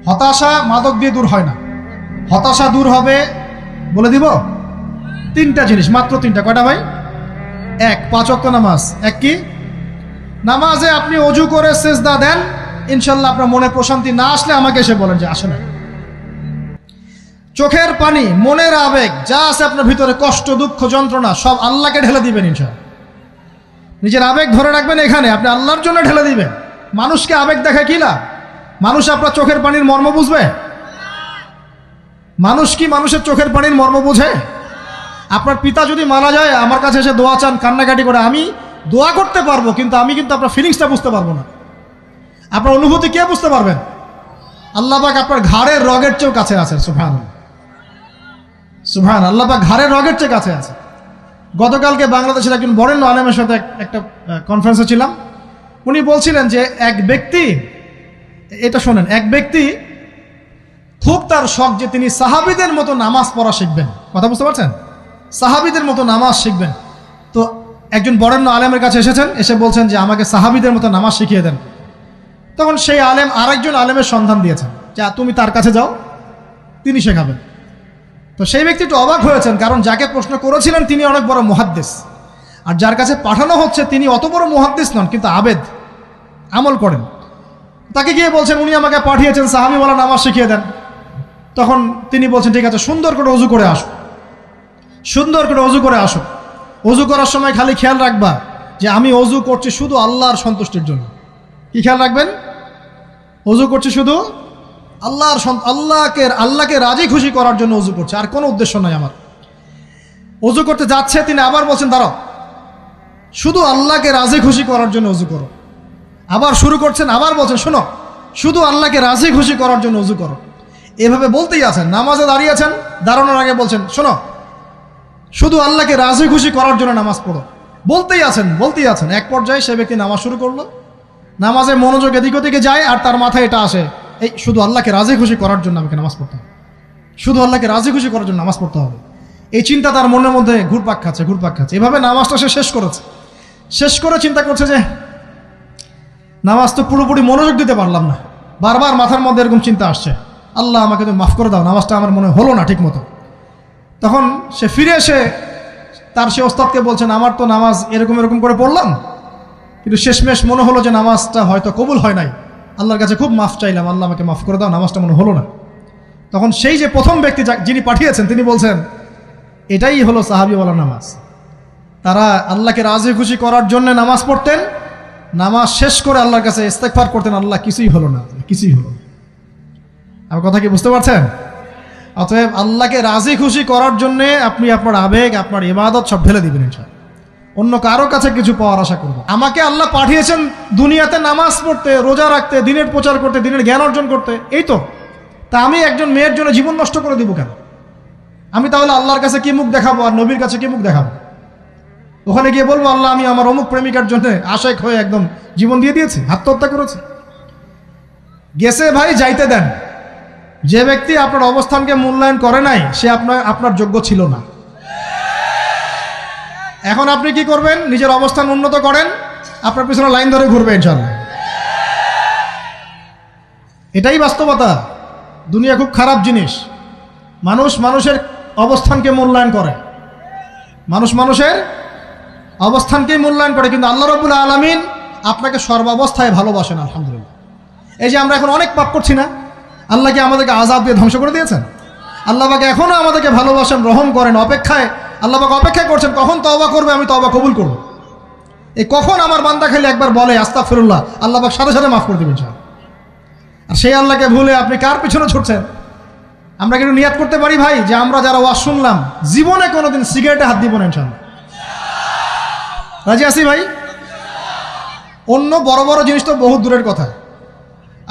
হতাশা মাদক দিয়ে দূর হয় না। হতাশা দূর হবে, বলে দিব, তিনটা জিনিস, মাত্র তিনটা। কয়টা ভাই? এক, 5 ওয়াক্ত নামাজ। এক কি? নামাজে আপনি অজু করে সেজদা দেন, ইনশাল্লাহ আপনার মনে প্রশান্তি না আসলে আমাকে এসে বলেন যে আসে না। চোখের পানি, মনের আবেগ যা আছে আপনার ভিতরে, কষ্ট, দুঃখ, যন্ত্রণা, সব আল্লাহকে ঢেলে দিবেন ইনশাল্লাহ। নিজের আবেগ ধরে রাখবেন এখানে, আপনি আল্লাহর জন্য ঢেলে দিবেন। মানুষকে আবেগ দেখা কি লাভ? মানুষ আপনার চোখের পানির মর্ম বুঝবে? মানুষ কি মানুষের চোখের পানির মর্ম বুঝে? আপনার পিতা যদি মারা যায়, আমার কাছে এসে দোয়া চান, কান্নাকাটি করে, আমি দোয়া করতে পারবো, কিন্তু আমি কিন্তু আপনার ফিলিংসটা বুঝতে পারবো না। আপনার অনুভূতি কে বুঝতে পারবেন? আল্লাহ পাক আপনার ঘাড়ের রগের চেয়েও কাছে আছেন। সুবহানাল্লাহ, সুবহান, আল্লাহ পাক ঘাড়ের রগের চেয়ে কাছে আছে। গতকালকে বাংলাদেশের একজন বরেণ্য আলেমের সাথে একটা কনফারেন্সে ছিলাম। উনি বলছিলেন যে এক ব্যক্তি, এটা শোনেন, এক ব্যক্তি খুব তার শখ যে তিনি সাহাবীদের মতো নামাজ পড়া শিখবেন। কথা বুঝতে পারছেন? সাহাবীদের মতো নামাজ শিখবেন। তো একজন বরেণ্য আলেমের কাছে এসেছেন, এসে বলছেন যে আমাকে সাহাবীদের মতো নামাজ শিখিয়ে দেন। তখন সেই আলেম আরেকজন আলেমের সন্ধান দিয়েছেন, যা তুমি তার কাছে যাও, তিনি শেখাবেন। তো সেই ব্যক্তি একটু অবাক হয়েছেন, কারণ যাকে প্রশ্ন করেছিলেন তিনি অনেক বড় মুহাদ্দিস, আর যার কাছে পাঠানো হচ্ছে তিনি অত বড় মুহাদ্দিস নন, কিন্তু আবেদ, আমল করেন। তাকে গিয়ে বলছেন উনি আমাকে পাঠিয়েছেন সাহাবীওয়ালা নামাজ শিখিয়ে দেন। তখন তিনি বলছেন ঠিক আছে, সুন্দর করে অজু করে আসো, সুন্দর করে অজু করে আসো। অজু করার সময় খালি খেয়াল রাখবা যে আমি অজু করছি শুধু আল্লাহর সন্তুষ্টির জন্য। কি খেয়াল রাখবেন? অজু করছি শুধু আল্লাহকে রাজি খুশি করার জন্য অজু করছে, আর কোনো উদ্দেশ্য নাই আমার। অজু করতে যাচ্ছে, তিনি আবার বলছেন দাঁড়াও, শুধু আল্লাহকে রাজি খুশি করার জন্য অজু করো। আবার শুরু করছেন, আবার বলছেন শোনো, শুধু আল্লাহকে রাজি খুশি করার জন্য অজু করো। এভাবে বলতেই আছেন। নামাজে দাঁড়িয়েছেন, দাঁড়ানোর আগে বলছেন শোনো, শুধু আল্লাহকে রাজি খুশি করার জন্য নামাজ পড়ো। বলতেই আছেন। এক পর্যায়ে সে ব্যক্তি নামাজ শুরু করলো, নামাজে মনোযোগ এদিক ওদিকে যায়, আর তার মাথায় এটা আসে, এই শুধু আল্লাহকে রাজি খুশি করার জন্য আমাকে নামাজ পড়তে হবে, শুধু আল্লাহকে রাজি খুশি করার জন্য নামাজ পড়তে হবে। এই চিন্তা তার মনের মধ্যে ঘুরপাক খাচ্ছে। এভাবে নামাজটা সে শেষ করে চিন্তা করছে যে নামাজ তো পুরোপুরি মনোযোগ দিতে পারলাম না। বারবার মাথার মধ্যে এরকম চিন্তা আসছে, আল্লাহ আমাকে তুমি মাফ করে দাও, নামাজটা আমার মনে হলো না ঠিক মতো। তখন সে ফিরে এসে তার সে ওস্তাদকে বলছেন আমার তো নামাজ এরকম করে পড়লাম, কিন্তু শেষমেশ মনে হলো যে নামাজটা হয়তো কবুল হয় নাই, আল্লাহর কাছে খুব মাফ চাইলাম, আল্লাহ আমাকে মাফ করে দাও, নামাজটা মনে হলো না। তখন সেই যে প্রথম ব্যক্তি যিনি পাঠিয়েছেন তিনি বলছেন এটাই হলো সাহাবীওয়ালা নামাজ। তারা আল্লাহকে রাজি খুশি করার জন্য নামাজ পড়তেন, নামাজ শেষ করে আল্লাহর কাছে ইস্তেগফার করতেন, আল্লাহ কিছুই হলো না। আমার কথা কি বুঝতে পারছেন? অতএব আল্লাহকে রাজি খুশি করার জন্যে আপনি আপনার আবেগ, আপনার ইবাদত সব ঢেলে দিবেন ইনশাআল্লাহ। অন্য কারো কাছে কিছু পাওয়ার আশা করব। আমাকে আল্লাহ পাঠিয়েছেন দুনিয়াতে নামাজ পড়তে, রোজা রাখতে, দিনের প্রচার করতে, দিনের জ্ঞান অর্জন করতে, এই তো। তা আমি একজন মেয়ের জন্য জীবন নষ্ট করে দিব কেন? আমি তাহলে আল্লাহর কাছে কি মুখ দেখাবো, আর নবীর কাছে কি মুখ দেখাবো? ওখানে গিয়ে বলবো আল্লাহ আমি আমার অমুক প্রেমিকার জন্য আশেক হয়ে একদম জীবন দিয়ে দিয়েছি, আত্মহত্যা করেছি। গেছে ভাই, যাইতে দেন। যে ব্যক্তি আপনার অবস্থানকে মূল্যায়ন করে নাই সে আপনার যোগ্য ছিল না। এখন আপনি কি করবেন? নিজের অবস্থান উন্নত করেন, আপনার পিছনে লাইন ধরে ঘুরবে ইনশাআল্লাহ। এটাই বাস্তবতা। দুনিয়া খুব খারাপ জিনিস। মানুষের অবস্থানকে মূল্যায়ন করে, মানুষের অবস্থানকেই মূল্যায়ন করে, কিন্তু আল্লাহ রাব্বুল আলামিন আপনাকে সর্বাবস্থায় ভালোবাসেন। আলহামদুলিল্লাহ। এই যে আমরা এখন অনেক পাপ করছি না, আল্লাহ কি আমাদেরকে আযাব দিয়ে ধ্বংস করে দিয়েছেন? আল্লাহ পাক এখনো আমাদেরকে ভালোবাসেন, রহম করেন, আল্লাহ পাক অপেক্ষা করছেন কখন তওবা করবে, আমি তওবা কবুল করব। এই কখন আমার বান্দা খালি একবার বলে আস্তাগফিরুল্লাহ, আল্লাহ পাক সাথে সাথে মাফ করে দেবেন ইনশাআল্লাহ। আর সেই আল্লাহকে ভুলে আপনি কার পিছনে ছুটছেন? আমরা কিন্তু নিয়াত করতে পারি ভাই যে আমরা যারা ওয়াজ শুনলাম জীবনে কোনোদিন সিগারেটে হাত দিব না ইনশাআল্লাহ। রাজি আছি ভাই? অন্য বড় বড় জিনিস তো বহুত দূরের কথা।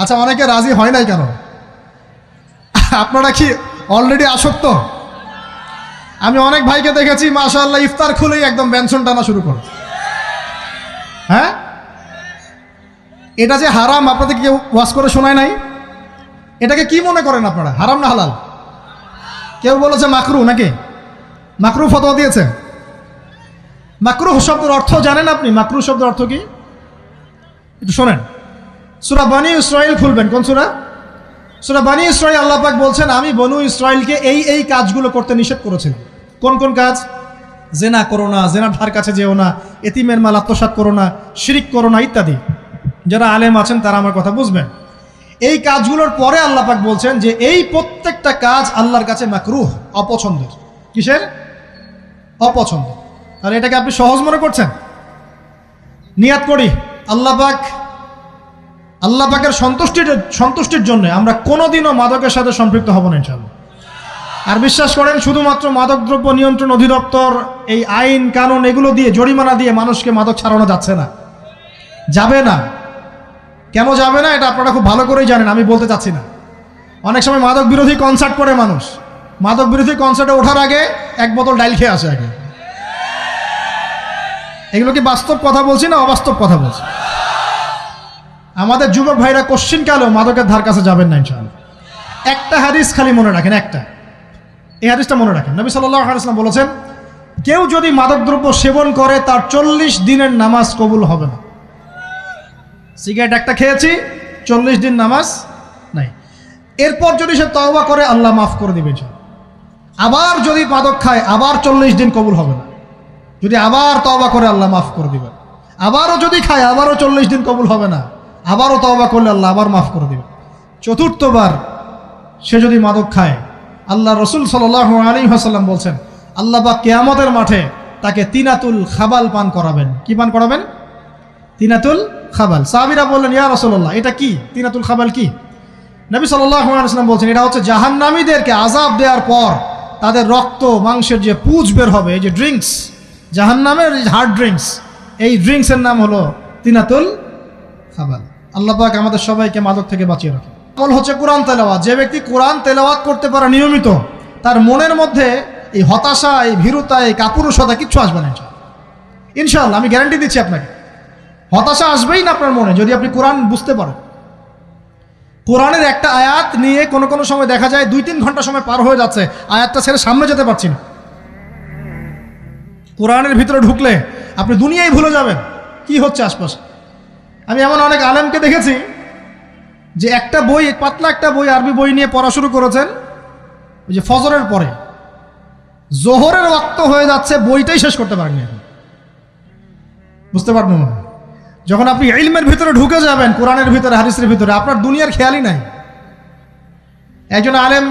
আচ্ছা, অনেকে রাজি হয় নাই কেন? আপনারা কি অলরেডি আসক্ত? আমি অনেক ভাইকে দেখেছি মাশাআল্লাহ ইফতার খুলেই একদম বেনসন টানা শুরু করে। হ্যাঁ, এটা যে হারাম আপনাদের কেউ ওয়াজ করে শোনায় নাই? এটাকে কি মনে করেন আপনারা, হারাম না হালাল? কেউ বলেছে মাকরু, নাকি মাকরু ফতোয়া দিয়েছে? মাকরুহ শব্দের অর্থ জানেন আপনি? মাকরুহ শব্দের অর্থ কি একটু শোনেন। সূরা বনী ইসরাঈল খুলবেন। কোন সূরা? সূরা বনী ইসরাঈল আল্লাহ পাক বলছেন, আমি বনু ইসরাঈলকে এই কাজগুলো করতে নিষেধ করেছিলাম। কোন কোন কাজ? জেনা করো না, জেনার ধার কাছে যেও না, এতিমের মাল আত্মসাৎ করো না, শিরিক করো না ইত্যাদি। যারা আলেম আছেন তারা আমার কথা বুঝবেন। এই কাজগুলোর পরে আল্লাহ পাক বলছেন যে এই প্রত্যেকটা কাজ আল্লাহর কাছে মাকরুহ, অপছন্দের। কিসের? অপছন্দ। আর এটাকে আপনি সহজ মনে করছেন? নিয়াত করি আল্লাহ পাকের সন্তুষ্টির জন্য আমরা কোনোদিনও মাদকের সাথে সম্পৃক্ত হব না ইনশাআল্লাহ। আর বিশ্বাস করেন, শুধুমাত্র মাদকদ্রব্য নিয়ন্ত্রণ অধিদপ্তর এই আইন কানুন এগুলো দিয়ে, জরিমানা দিয়ে মানুষকে মাদক ছাড়ানো যাচ্ছে না, যাবে না। কেন যাবে না এটা আপনারা খুব ভালো করেই জানেন, আমি বলতে চাচ্ছি না। অনেক সময় মাদক বিরোধী কনসার্ট করে মানুষ, মাদক বিরোধী কনসার্টে ওঠার আগে এক বোতল ডাইল খেয়ে আসে আগে। এগুলো কি বাস্তব কথা বলছি না অবাস্তব কথা বলছি? আমাদের যুবক ভাইরা কোশ্চিনকালেও মাদকের ধার কাছে যাবেন না ইনশাআল্লাহ। একটা হাদিস খালি মনে রাখেন, এই হাদিসটা মনে রাখেন। নবী সাল্লাল্লাহু আলাইহি ওয়াসাল্লাম বলেছেন, কেউ যদি মাদকদ্রব্য সেবন করে তার 40 দিনের নামাজ কবুল হবে না। সিগারেট একটা খেয়েছি, 40 দিন নামাজ নাই। এরপর যদি সে তওবা করে আল্লাহ মাফ করে দিবেন। আবার যদি মাদক খায় আবার 40 দিন কবুল হবে না। যদি আবার তওবা করে আল্লাহ মাফ করে দিবেন। আবারও যদি খায় আবারও 40 দিন কবুল হবে না। আবারও তওবা করলে আল্লাহ আবার মাফ করে দিবেন। চতুর্থবার সে যদি মাদক খায়, আল্লাহ রসুল সাল্লাল্লাহু আলাইহি ওয়াসাল্লাম বলছেন, আল্লাহ পাক কিয়ামতের মাঠে তাকে তিনাতুল খাবাল পান করাবেন। কি পান করাবেন? তিনাতুল খাবাল। সাহাবীরা বললেন, ইয়া রাসূলুল্লাহ, এটা কি তিনাতুল খাবাল? কি? নবী সাল্লাল্লাহু আলাইহি ওয়াসাল্লাম বলছেন, এটা হচ্ছে জাহান্নামীদেরকে আযাব দেওয়ার পর তাদের রক্ত মাংসের যে পুঁজ বের হবে, এই যে ড্রিঙ্কস, জাহান্নামের হার্ড ড্রিঙ্কস, এই ড্রিঙ্কসের নাম হলো তিনাতুল খাবাল। আল্লাহ পাক আমাদের সবাইকে মাদক থেকে বাঁচিয়ে রাখে। আমল হচ্ছে কোরআন তেলাওয়াত। যে ব্যক্তি কোরআন তেলাওয়াত করতে পারে নিয়মিত, তার মনের মধ্যে এই হতাশা, এই ভীরুতা, এই কাপুরুষতা কিচ্ছু আসবে না ইনশাআল্লাহ। আমি গ্যারান্টি দিচ্ছি আপনাকে, হতাশা আসবেই না আপনার মনে যদি আপনি কোরআন বুঝতে পারেন। কোরআনের একটা আয়াত নিয়ে কোনো সময় দেখা যায় 2-3 ঘন্টা সময় পার হয়ে যাচ্ছে, আয়াতটা ছেড়ে সামনে যেতে পারছি না। কোরআনের ভিতরে ঢুকলে আপনি দুনিয়ায় ভুলে যাবেন কি হচ্ছে আশপাশে। আমি এমন অনেক আলেমকে দেখেছি যে একটা বই, পাতলা একটা বই, আরবি বই নিয়ে পড়া শুরু করেছেন, ওই যে ফজরের পরে জোহরের ওয়াক্ত হয়ে যাচ্ছে, বইটাই শেষ করতে পারেননি। বুঝতে পারবেন না, যখন আপনি ইলমের ভিতরে ঢুকে যাবেন, কোরআনের ভিতরে, হাদিসের ভিতরে, আপনার দুনিয়ার খেয়ালই নাই। একজন আলেম,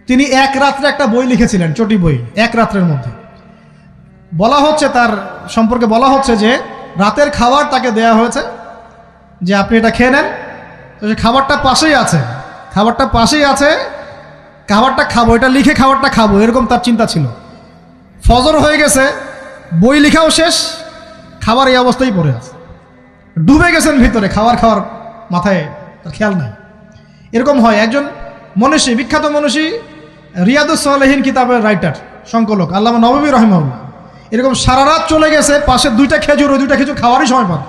তিনি এক রাত্রে একটা বই লিখেছিলেন, চটি বই, এক রাত্রের মধ্যে। বলা হচ্ছে, তার সম্পর্কে বলা হচ্ছে যে রাতের খাবার তাকে দেয়া হয়েছে যে আপনি এটা খেয়ে নেন। তো সে খাবারটা পাশেই আছে, খাবারটা খাবো, এটা লিখে খাবারটা খাবো, এরকম তার চিন্তা ছিল। ফজর হয়ে গেছে, বই লেখাও শেষ, খাবার এই অবস্থায় পড়ে আছে, ডুবে গেছেন ভিতরে, খাওয়ার মাথায় তার খেয়াল নাই। এরকম হয়। একজন মনীষী, বিখ্যাত মনীষী, রিয়াদুস সালেহীন কিতাবের রাইটার, সংকলক আল্লামা নববী রাহিমাহুল্লাহ, এরকম সারা রাত চলে গেছে, পাশে 2টা খেজুর, ওই 2টা খেজুর খাওয়ারই সময় পান।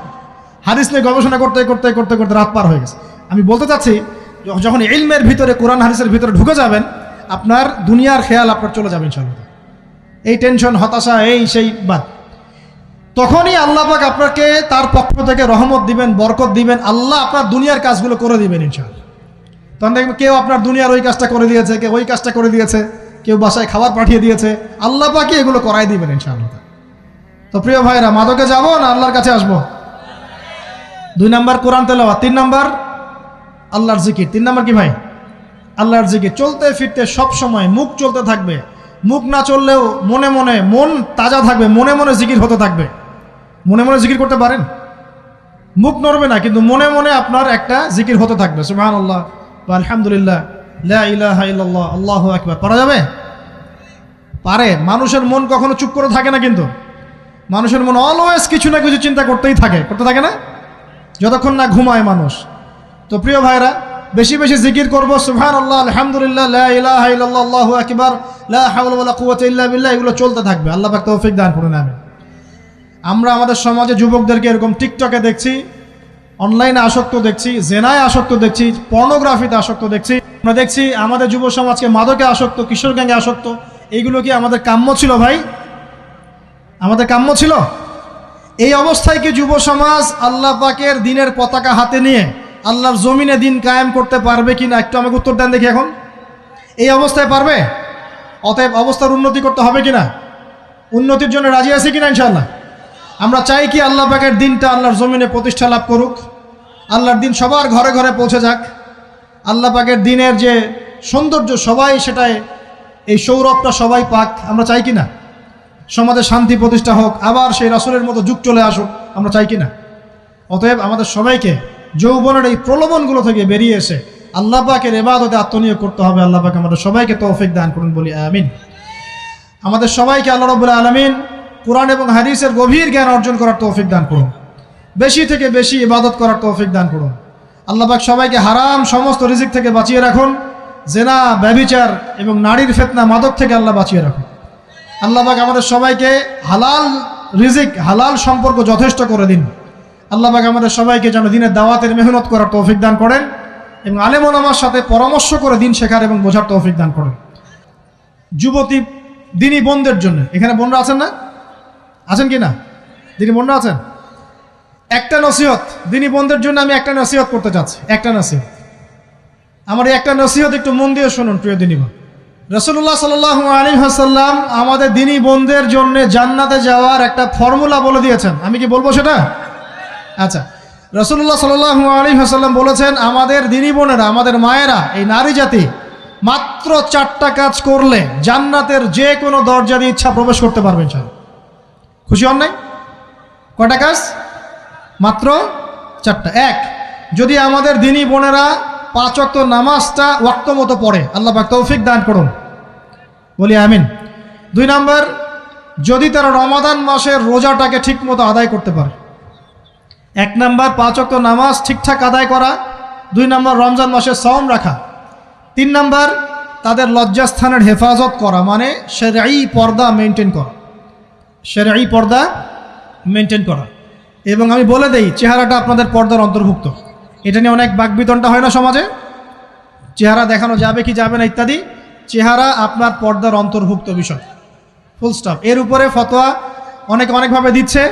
হাদিস নিয়ে গবেষণা করতে রাত পার হয়ে গেছে। আমি বলতে চাচ্ছি, যখন ইলমের ভিতরে, কোরআন হাদিসের ভিতরে ঢুকে যাবেন, আপনার দুনিয়ার খেয়াল আপনার চলে যাবে ইনশাআল্লাহ। এই টেনশন, হতাশা, এই সেই বাদ, তখনই আল্লাহ পাক আপনাকে তার পক্ষ থেকে রহমত দিবেন, বরকত দিবেন, আল্লাহ আপনার দুনিয়ার কাজগুলো করে দিবেন ইনশাআল্লাহ। তখন দেখবেন কেউ আপনার দুনিয়ার ওই কাজটা করে দিয়েছে, কেউ ওই কাজটা করে দিয়েছে, কেউ বাসায় খাবার পাঠিয়ে দিয়েছে, আল্লাহ পাকই এগুলো করাই দিবেন ইনশাআল্লাহ। তো প্রিয় ভাইরা, মাদকে যাব না আল্লাহর কাছে আসবো? 2 নাম্বার কোরআন তেলাওয়াত, 3 নাম্বার আল্লাহর জিকির। 3 নাম্বার কি ভাই? আল্লাহর জিকির। চলতে ফিরতে সব সময় মুখ চলতে থাকবে, মুখ না চললেও মনে মনে মন তাজা থাকবে, মনে মনে জিকির হতে থাকবে। মনে মনে জিকির করতে পারেন? মুখ নড়বে না, কিন্তু মনে মনে আপনার একটা জিকির হতে থাকবে, সুবহানাল্লাহ বা আলহামদুলিল্লাহ, লা ইলাহা ইল্লাল্লাহ, আল্লাহু আকবার। পারা যাবে? পারে। মানুষের মন কখনো চুপ করে থাকে না, কিন্তু মানুষের মন অলওয়েজ কিছু না কিছু চিন্তা করতে থাকে না, যতক্ষণ না ঘুমায় মানুষ। তো প্রিয় ভাইরা, বেশি বেশি জিকির করবো, সুবহানাল্লাহ, আলহামদুলিল্লাহ, লা ইলাহা ইল্লাল্লাহ, আল্লাহু আকবার, লা হাওলা ওয়ালা কুওয়াতা ইল্লা বিল্লাহ, এগুলো চলতে থাকবে। আল্লাহ পাক তৌফিক দান করুন, আমিন। আমরা আমাদের সমাজে যুবকদেরকে এরকম টিকটকে দেখছি, অনলাইনে আসক্ত দেখছি, জেনায় আসক্ত দেখছি, পর্নোগ্রাফিতে আসক্ত দেখছি। আমরা দেখছি আমাদের যুব সমাজকে মাদকে আসক্ত, কিশোর গ্যাংয়ে আসক্ত। এইগুলো কি আমাদের কাম্য ছিল ভাই? আমাদের কাম্য ছিল? এই অবস্থায় কি যুব সমাজ আল্লাহ পাকের দ্বীনের পতাকা হাতে নিয়ে আল্লাহর জমিনে দিন কায়েম করতে পারবে কি না একটু আমাকে উত্তর দেন দেখি। এখন এই অবস্থায় পারবে? অতএব অবস্থার উন্নতি করতে হবে কিনা? উন্নতির জন্য রাজি আছি কিনা ইনশাআল্লাহ? আমরা চাই কি আল্লাহ পাকের দিনটা আল্লাহর জমিনে প্রতিষ্ঠা লাভ করুক, আল্লাহর দিন সবার ঘরে ঘরে পৌঁছে যাক, আল্লাহ পাকের দিনের যে সৌন্দর্য সবাই সেটাই, এই সৌরভটা সবাই পাক। আমরা চাই কি না? সমাজে শান্তি প্রতিষ্ঠা হোক, আবার সেই রাসূলের মতো যুগ চলে আসুক, আমরা চাই কি না? অতএব আমাদের সবাইকে যৌবনের এই প্রলোভনগুলো থেকে বেরিয়ে এসে আল্লাহ পাকের ইবাদতে আত্মনিয়োগ করতে হবে। আল্লাহ পাক আমাদের সবাইকে তৌফিক দান করুন, বলি আমিন। আমাদের সবাইকে আল্লাহ রাব্বুল আলামিন কুরআন এবং হাদিসের গভীর জ্ঞান অর্জন করার তৌফিক দান করুন, বেশি থেকে বেশি ইবাদত করার তৌফিক দান করুন। আল্লাহ পাক সবাইকে হারাম সমস্ত রিজিক থেকে বাঁচিয়ে রাখুন, জেনা, ব্যভিচার এবং নারীর ফিতনা, মাদক থেকে আল্লাহ বাঁচিয়ে রাখুন। আল্লাহ পাক আমাদের সবাইকে হালাল রিজিক, হালাল সম্পর্ক যথেষ্ট করে দিন। আল্লাহ পাক আমাদের সবাইকে যেন দিনের দাওয়াতের মেহনত করার তৌফিক দান করেন এবং আলেম ওলামার সাথে পরামর্শ করে দিন শেখার এবং বোঝার তৌফিক দান করেন। যুবতী দিনী বোনদের জন্য, এখানে বোনরা আছেন না? আছেন কি না? দিনী বোনরা আছেন? একটা নসিহত দিনী বোনদের জন্য আমি একটা নসিহত করতে চাচ্ছি, একটা নসিহত। আমার এই একটা নসিহত একটু মন দিয়ে শুনুন প্রিয় দিনী বোন। রাসূলুল্লাহ সাল্লাল্লাহু আলাইহি ওয়াসাল্লাম আমাদের দিনী বোনদের জন্য জান্নাতে যাওয়ার একটা ফর্মুলা বলে দিয়েছেন। আমি কি বলবো সেটা? আচ্ছা, রাসূলুল্লাহ সাল্লাল্লাহু আলাইহি ওয়াসাল্লাম বলেছেন আমাদের দিনী বোনেরা, আমাদের মায়েরা, এই নারী জাতি মাত্র 4টা কাজ করলে জান্নাতের যে কোনো দরজা দিয়ে ইচ্ছা প্রবেশ করতে পারবেন। খুশি হন নাই? কয়টা কাজ? মাত্র 4টা। এক, যদি আমাদের দিনী বোনেরা 5 ওয়াক্ত নামাজটা ওয়াক্ত মতো পড়ে, আল্লাহ পাক তৌফিক দান করুন, বলি আমিন। 2 নাম্বার, যদি তারা রমাদান মাসের রোজাটাকে ঠিক মতো আদায় করতে পারে। 1 নাম্বার 5 ওয়াক্ত নামাজ ঠিকঠাক আদায় করা, 2 নাম্বার রমজান মাসের সওম রাখা, 3 নাম্বার তাদের লজ্জাস্থানের হেফাজত করা, মানে শরঈ পর্দা মেনটেন করা, শরঈ পর্দা মেনটেন করা। এবং আমি বলে দেই, চেহারাটা আপনাদের পর্দার অন্তর্ভুক্ত। এটা নিয়ে অনেক বাকবিতণ্ডা হয় না সমাজে, চেহারা দেখানো যাবে কি যাবে না ইত্যাদি। চেহারা আপনার পর্দার অন্তর্ভুক্ত বিষয়, ফুল স্টপ। এর উপরে ফতোয়া অনেকে অনেকভাবে দিচ্ছে,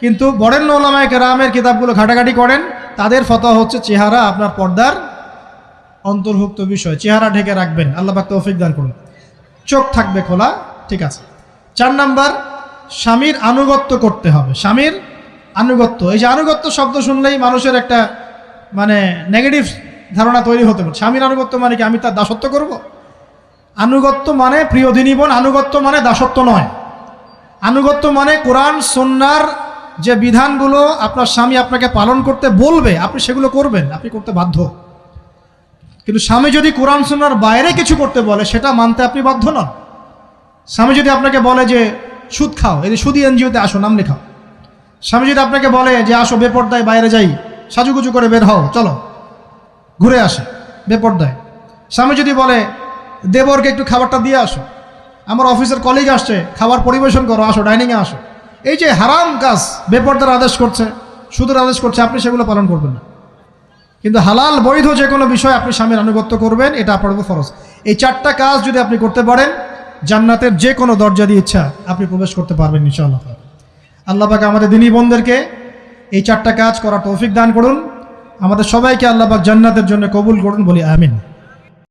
কিন্তু বরেণ্য উলামায়ে কেরামের কিতাবগুলো ঘাটাঘাটি করেন, তাদের ফতোয়া হচ্ছে চেহারা আপনার পর্দার অন্তর্ভুক্ত বিষয়, চেহারা ঢেকে রাখবেন। আল্লাহ পাক তৌফিক দান করুন। চোখ থাকবে খোলা, ঠিক আছে। 4 নাম্বার, স্বামীর আনুগত্য করতে হবে। স্বামীর আনুগত্য, এই যে আনুগত্য শব্দ শুনলেই মানুষের একটা মানে নেগেটিভ ধারণা তৈরি হতে পারে। স্বামীর আনুগত্য মানে কি আমি তার দাসত্ব করব? আনুগত্য মানে, প্রিয় দিনী বোন, আনুগত্য মানে দাসত্ব নয়। আনুগত্য মানে কোরআন সুন্নাহর যে বিধানগুলো আপনার স্বামী আপনাকে পালন করতে বলবে, আপনি সেগুলো করবেন, আপনি করতে বাধ্য। কিন্তু স্বামী যদি কোরআন সুন্নাহর বাইরে কিছু করতে বলে, সেটা মানতে আপনি বাধ্য নন। স্বামী যদি আপনাকে বলে যে সুদ খাও, এই যে সুদী এনজিওতে আসো, নাম লেখাও। স্বামী যদি আপনাকে বলে যে আসো বেপর্দায় বাইরে যাই, সাজুগুজু করে বের হও, চলো ঘুরে আসে বেপর্দায়। স্বামী যদি বলে দেবরকে একটু খাবারটা দিয়ে আসো, আমার অফিসের কলিগ আসছে, খাবার পরিবেশন করো, আসো ডাইনিংয়ে আসো। এই যে হারাম কাজ, বেপর্দার আদেশ করছে, সুদের আদেশ করছে, আপনি সেগুলো পালন করবেন না। কিন্তু হালাল বৈধ যে কোনো বিষয় আপনি স্বামীর আনুগত্য করবেন, এটা আপনার উপর ফরজ। এই 4টা কাজ যদি আপনি করতে পারেন, জান্নাতের যে কোনো দরজা দিয়ে ইচ্ছা আপনি প্রবেশ করতে পারবেন ইনশাআল্লাহ। আল্লাহ পাক আমাদের দিনী বোনদেরকে এই 4টা কাজ করার তৌফিক দান করুন। আমাদের সবাইকে আল্লাহ পাক জান্নাতের জন্য কবুল করুন, বলি আমিন।